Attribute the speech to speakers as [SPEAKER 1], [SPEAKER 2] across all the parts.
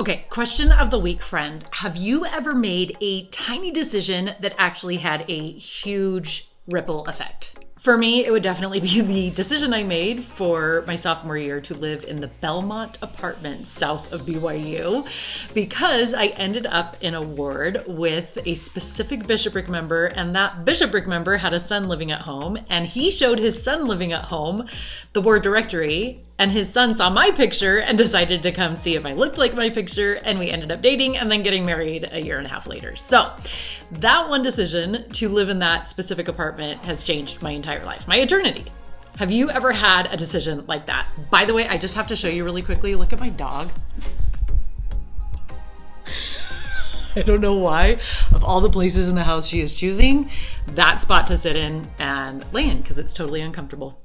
[SPEAKER 1] Okay, question of the week, friend. Have you ever made a tiny decision that actually had a huge ripple effect? For me, it would definitely be the decision I made for my sophomore year to live in the Belmont apartments south of BYU, because I ended up in a ward with a specific bishopric member, and that bishopric member had a son living at home, and he showed his son living at home the ward directory, and his son saw my picture and decided to come see if I looked like my picture, and we ended up dating and then getting married a year and a half later. So that one decision to live in that specific apartment has changed my entire life, my eternity. Have you ever had a decision like that? By the way, I just have to show you really quickly. Look at my dog. I don't know why, of all the places in the house she is choosing that spot to sit in and lay in, because it's totally uncomfortable.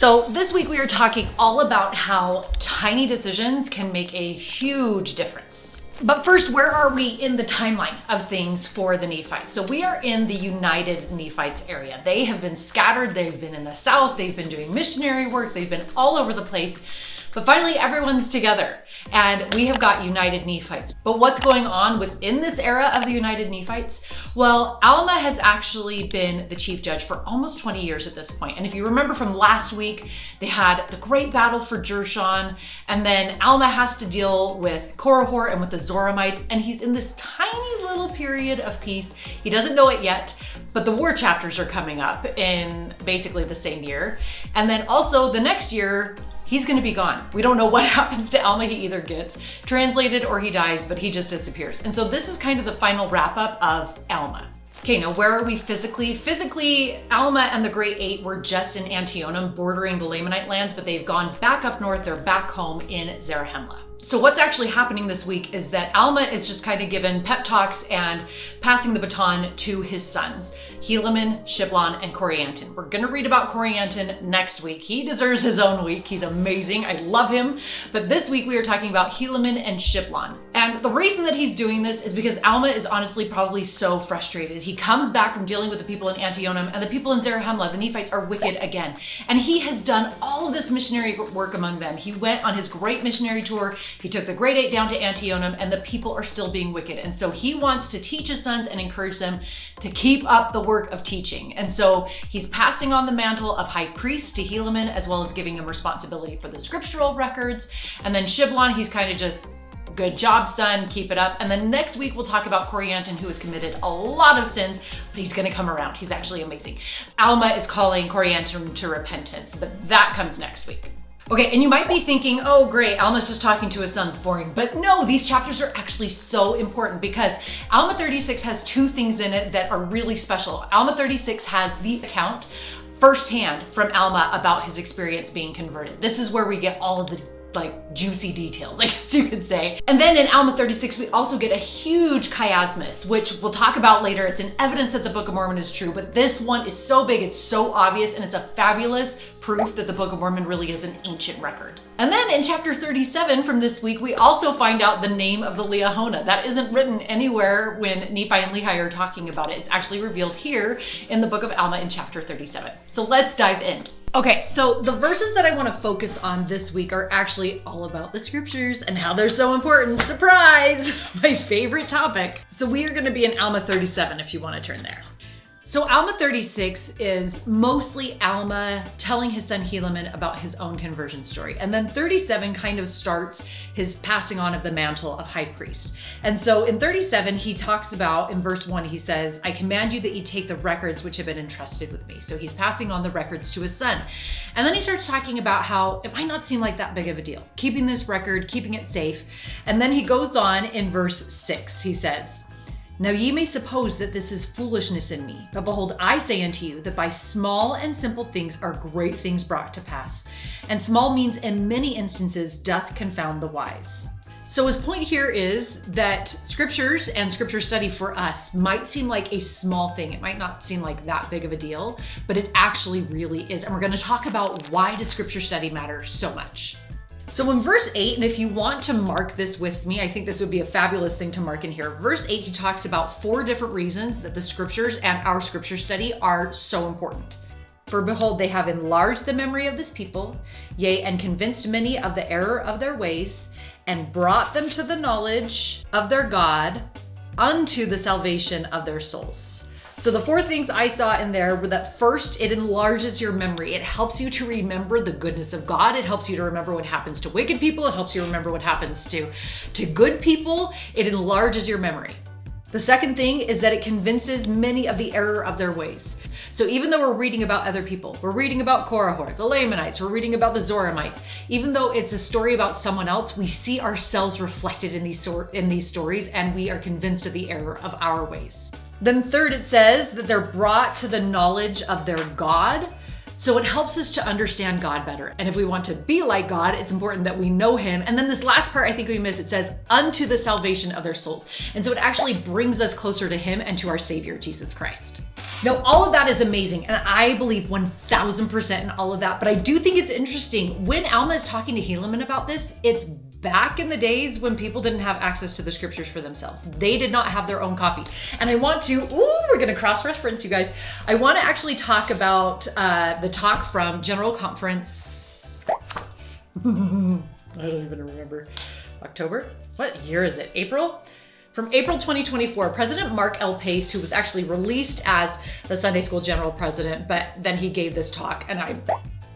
[SPEAKER 1] So this week we are talking all about how tiny decisions can make a huge difference. But first, where are we in the timeline of things for the Nephites? So we are in the United Nephites area. They have been scattered, they've been in the south, they've been doing missionary work, they've been all over the place. But finally, everyone's together, and we have got United Nephites. But what's going on within this era of the United Nephites? Well, Alma has actually been the chief judge for almost 20 years at this point. And if you remember from last week, they had the great battle for Jershon, and then Alma has to deal with Korihor and with the Zoramites, and he's in this tiny little period of peace. He doesn't know it yet, but the war chapters are coming up in basically the same year. And then also the next year, he's going to be gone. We don't know what happens to Alma. He either gets translated or he dies, but he just disappears. And so this is kind of the final wrap up of Alma. Okay, now where are we physically? Physically, Alma and the Great Eight were just in Antionum, bordering the Lamanite lands, but they've gone back up north. They're back home in Zarahemla. So what's actually happening this week is that Alma is just kind of given pep talks and passing the baton to his sons, Helaman, Shiblon, and Corianton. We're going to read about Corianton next week. He deserves his own week. He's amazing. I love him. But this week we are talking about Helaman and Shiblon. And the reason that he's doing this is because Alma is honestly probably so frustrated. He comes back from dealing with the people in Antionum, and the people in Zarahemla, the Nephites, are wicked again. And he has done all of this missionary work among them. He went on his great missionary tour. He took the Great Eight down to Antionum, and the people are still being wicked. And so he wants to teach his sons and encourage them to keep up the work of teaching. And so he's passing on the mantle of high priest to Helaman, as well as giving him responsibility for the scriptural records. And then Shiblon, he's kind of just, good job, son, keep it up. And then next week we'll talk about Corianton, who has committed a lot of sins, but he's gonna come around. He's actually amazing. Alma is calling Corianton to repentance, but that comes next week. Okay, and you might be thinking, oh great, Alma's just talking to his sons, boring. But no, these chapters are actually so important, because Alma 36 has two things in it that are really special. Alma 36 has the account firsthand from Alma about his experience being converted. This is where we get all of the juicy details, I guess you could say. And then in Alma 36, we also get a huge chiasmus, which we'll talk about later. It's an evidence that the Book of Mormon is true, but this one is so big, it's so obvious, and it's a fabulous proof that the Book of Mormon really is an ancient record. And then in chapter 37 from this week, we also find out the name of the Liahona. That isn't written anywhere when Nephi and Lehi are talking about it. It's actually revealed here in the book of Alma in chapter 37. So let's dive in. Okay, so the verses that I want to focus on this week are actually all about the scriptures and how they're so important. Surprise! My favorite topic. So we are going to be in Alma 37 if you want to turn there. So Alma 36 is mostly Alma telling his son Helaman about his own conversion story. And then 37 kind of starts his passing on of the mantle of high priest. And so in 37, he talks about, in verse 1, he says, I command you that you take the records which have been entrusted with me. So he's passing on the records to his son. And then he starts talking about how it might not seem like that big of a deal, keeping this record, keeping it safe. And then he goes on in verse 6, he says, now ye may suppose that this is foolishness in me, but behold, I say unto you that by small and simple things are great things brought to pass, and small means in many instances doth confound the wise. So his point here is that scriptures and scripture study for us might seem like a small thing. It might not seem like that big of a deal, but it actually really is. And we're going to talk about why does scripture study matter so much. So in verse 8, and if you want to mark this with me, I think this would be a fabulous thing to mark in here. Verse 8, he talks about 4 different reasons that the scriptures and our scripture study are so important. For behold, they have enlarged the memory of this people, yea, and convinced many of the error of their ways, and brought them to the knowledge of their God unto the salvation of their souls. So the four things I saw in there were that first, it enlarges your memory. It helps you to remember the goodness of God. It helps you to remember what happens to wicked people. It helps you remember what happens to good people. It enlarges your memory. The second thing is that it convinces many of the error of their ways. So even though we're reading about other people, we're reading about Korahor, the Lamanites, we're reading about the Zoramites, even though it's a story about someone else, we see ourselves reflected in these stories, and we are convinced of the error of our ways. Then third, it says that they're brought to the knowledge of their God. So it helps us to understand God better. And if we want to be like God, it's important that we know him. And then this last part, I think we missed, it says, unto the salvation of their souls. And so it actually brings us closer to him and to our Savior, Jesus Christ. Now, all of that is amazing. And I believe 1000% in all of that. But I do think it's interesting. When Alma is talking to Helaman about this, it's back in the days when people didn't have access to the scriptures for themselves. They did not have their own copy. And I want to, we're gonna cross-reference, you guys. I wanna actually talk about the talk from General Conference, I don't even remember, October? What year is it? April? From April 2024, President Mark L. Pace, who was actually released as the Sunday School General President, but then he gave this talk, and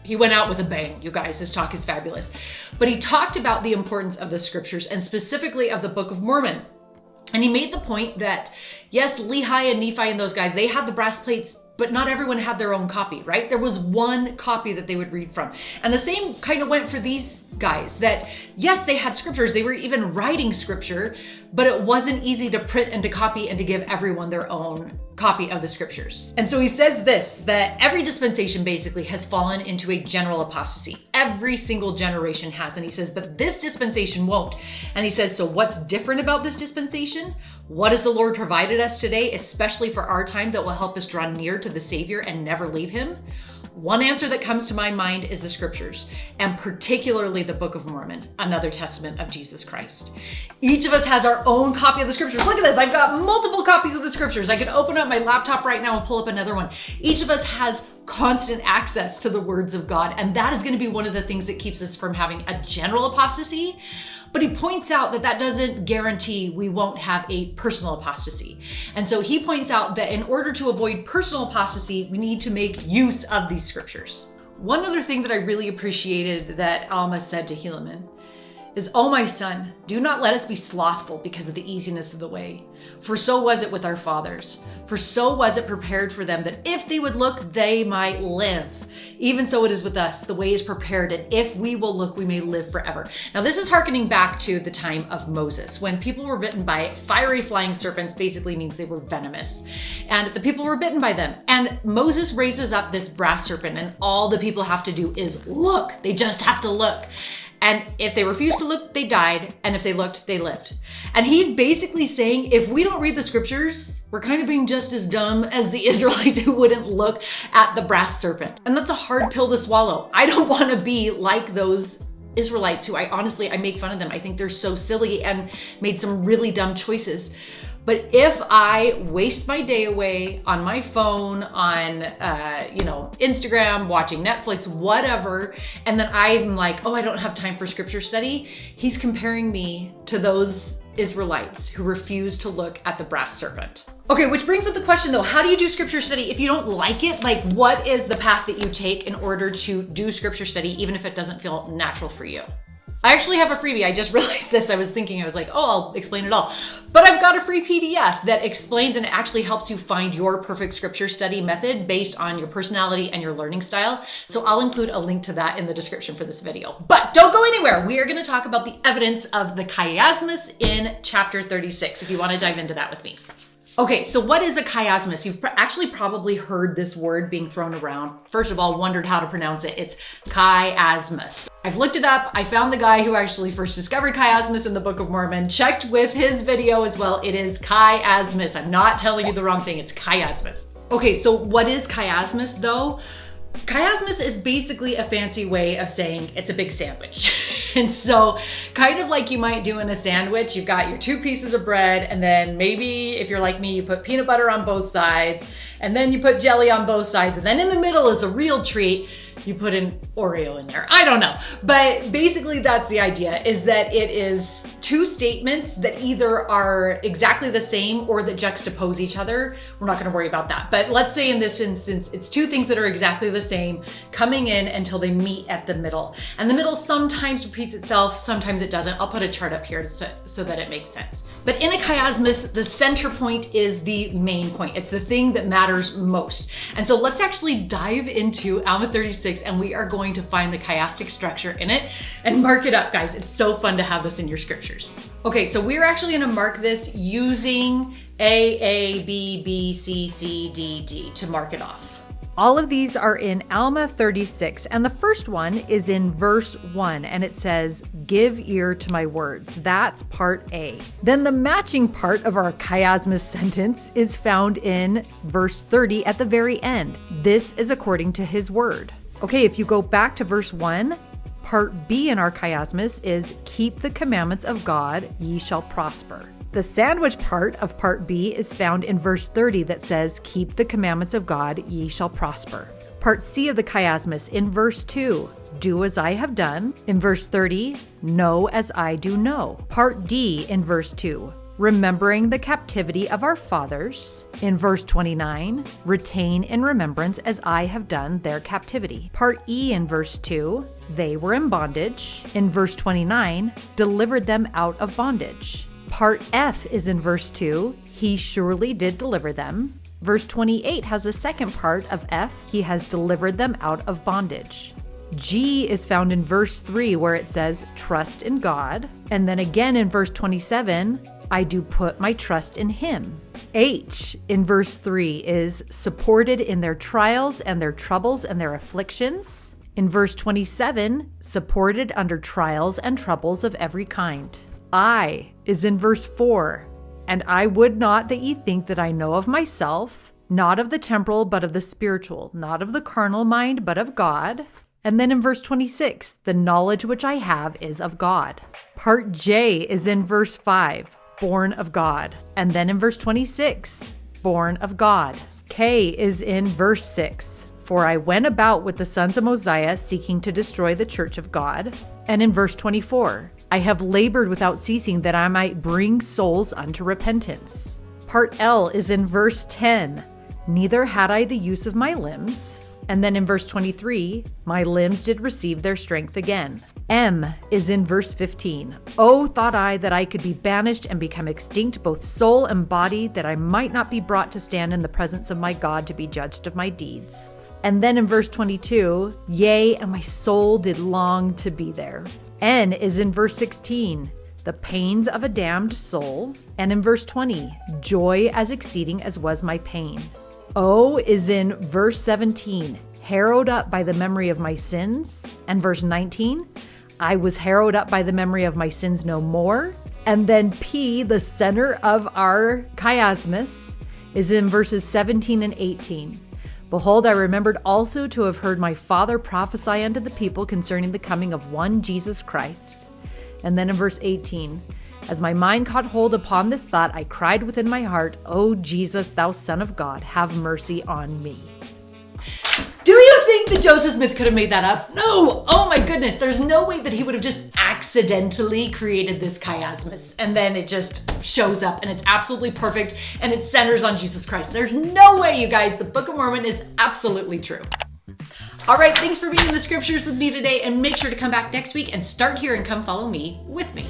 [SPEAKER 1] he went out with a bang, you guys. His talk is fabulous. But he talked about the importance of the scriptures, and specifically of the Book of Mormon. And he made the point that, yes, Lehi and Nephi and those guys, they had the brass plates, but not everyone had their own copy, right? There was one copy that they would read from. And the same kind of went for these guys, that yes, they had scriptures, they were even writing scripture, but it wasn't easy to print and to copy and to give everyone their own copy of the scriptures. And so he says this, that every dispensation basically has fallen into a general apostasy. Every single generation has. And he says, but this dispensation won't. And he says, so what's different about this dispensation? What has the Lord provided us today, especially for our time, that will help us draw near to the Savior and never leave him? One answer that comes to my mind is the scriptures, and particularly the Book of Mormon, another testament of Jesus Christ. Each of us has our own copy of the scriptures. Look at this, I've got multiple copies of the scriptures. I can open up my laptop right now and pull up another one. Each of us has constant access to the words of God, and that is going to be one of the things that keeps us from having a general apostasy. But he points out that that doesn't guarantee we won't have a personal apostasy. And so he points out that in order to avoid personal apostasy, we need to make use of these scriptures. One other thing that I really appreciated that Alma said to Helaman is, "O my son, do not let us be slothful because of the easiness of the way. For so was it with our fathers. For so was it prepared for them that if they would look, they might live. Even so it is with us. The way is prepared, and if we will look, we may live forever." Now this is hearkening back to the time of Moses. When people were bitten by fiery flying serpents, basically means they were venomous. And the people were bitten by them. And Moses raises up this brass serpent, and all the people have to do is look. They just have to look. And if they refused to look, they died. And if they looked, they lived. And he's basically saying, if we don't read the scriptures, we're kind of being just as dumb as the Israelites who wouldn't look at the brass serpent. And that's a hard pill to swallow. I don't want to be like those Israelites who I make fun of them. I think they're so silly and made some really dumb choices. But if I waste my day away on my phone, on Instagram, watching Netflix, whatever, and then I'm like, oh, I don't have time for scripture study, he's comparing me to those Israelites who refused to look at the brass serpent. Okay, which brings up the question though, how do you do scripture study if you don't like it? Like, what is the path that you take in order to do scripture study, even if it doesn't feel natural for you? I actually have a freebie. I just realized this. I was like, oh, I'll explain it all. But I've got a free PDF that explains and actually helps you find your perfect scripture study method based on your personality and your learning style. So I'll include a link to that in the description for this video. But don't go anywhere. We are going to talk about the evidence of the chiasmus in chapter 36, if you want to dive into that with me. Okay, so what is a chiasmus? You've actually probably heard this word being thrown around. First of all, wondered how to pronounce it. It's chiasmus. I've looked it up. I found the guy who actually first discovered chiasmus in the Book of Mormon, checked with his video as well. It is chiasmus. I'm not telling you the wrong thing. It's chiasmus. Okay, so what is chiasmus though? Chiasmus is basically a fancy way of saying it's a big sandwich. And so kind of like you might do in a sandwich, you've got your 2 pieces of bread, and then maybe if you're like me, you put peanut butter on both sides, and then you put jelly on both sides, and then in the middle is a real treat. You put an Oreo in there. I don't know. But basically that's the idea, is that it is 2 statements that either are exactly the same or that juxtapose each other. We're not going to worry about that. But let's say in this instance, it's 2 things that are exactly the same coming in until they meet at the middle. And the middle sometimes repeats itself, sometimes it doesn't. I'll put a chart up here so that it makes sense. But in a chiasmus, the center point is the main point. It's the thing that matters most. And so let's actually dive into Alma 36, and we are going to find the chiastic structure in it and mark it up, guys. It's so fun to have this in your scriptures. Okay, so we're actually going to mark this using A, B, B, C, C, D, D to mark it off. All of these are in Alma 36, and the first one is in verse 1, and it says, "Give ear to my words." That's part A. Then the matching part of our chiasmus sentence is found in verse 30 at the very end. This is according to his word. Okay, if you go back to verse 1, part B in our chiasmus is, "Keep the commandments of God, ye shall prosper." The sandwich part of part B is found in verse 30 that says, "Keep the commandments of God, ye shall prosper." Part C of the chiasmus in verse 2, "Do as I have done." In verse 30, "Know as I do know." Part D in verse 2, "Remembering the captivity of our fathers." In verse 29, "Retain in remembrance as I have done their captivity." Part E in verse 2, "They were in bondage." In verse 29, "Delivered them out of bondage." Part F is in verse 2, "He surely did deliver them." Verse 28 has a second part of F, "He has delivered them out of bondage." G is found in verse 3 where it says, "Trust in God." And then again in verse 27, "I do put my trust in him." H in verse 3 is "supported in their trials and their troubles and their afflictions." In verse 27, "supported under trials and troubles of every kind." I is in verse 4, "And I would not that ye think that I know of myself, not of the temporal, but of the spiritual, not of the carnal mind, but of God." And then in verse 26, "The knowledge which I have is of God." Part J is in verse 5, "Born of God." And then in verse 26, "Born of God." K is in verse 6, "For I went about with the sons of Mosiah seeking to destroy the church of God." And in verse 24, "I have labored without ceasing that I might bring souls unto repentance." Part L is in verse 10, "Neither had I the use of my limbs." And then in verse 23, "My limbs did receive their strength again." M is in verse 15, "Oh, thought I that I could be banished and become extinct, both soul and body, that I might not be brought to stand in the presence of my God to be judged of my deeds." And then in verse 22, "Yea, and my soul did long to be there." N is in verse 16, "The pains of a damned soul." And in verse 20, "Joy as exceeding as was my pain." O is in verse 17, "Harrowed up by the memory of my sins." And verse 19, "I was harrowed up by the memory of my sins no more." And then P, the center of our chiasmus, is in verses 17 and 18. "Behold, I remembered also to have heard my father prophesy unto the people concerning the coming of one Jesus Christ." And then in verse 18, "As my mind caught hold upon this thought, I cried within my heart, O Jesus, thou Son of God, have mercy on me." Do you think that Joseph Smith could have made that up? No! Oh my goodness, there's no way that he would have just accidentally created this chiasmus and then it just shows up and it's absolutely perfect and it centers on Jesus Christ. There's no way, you guys. The Book of Mormon is absolutely true. All right, thanks for being in the scriptures with me today, and make sure to come back next week and start here and come follow me with me.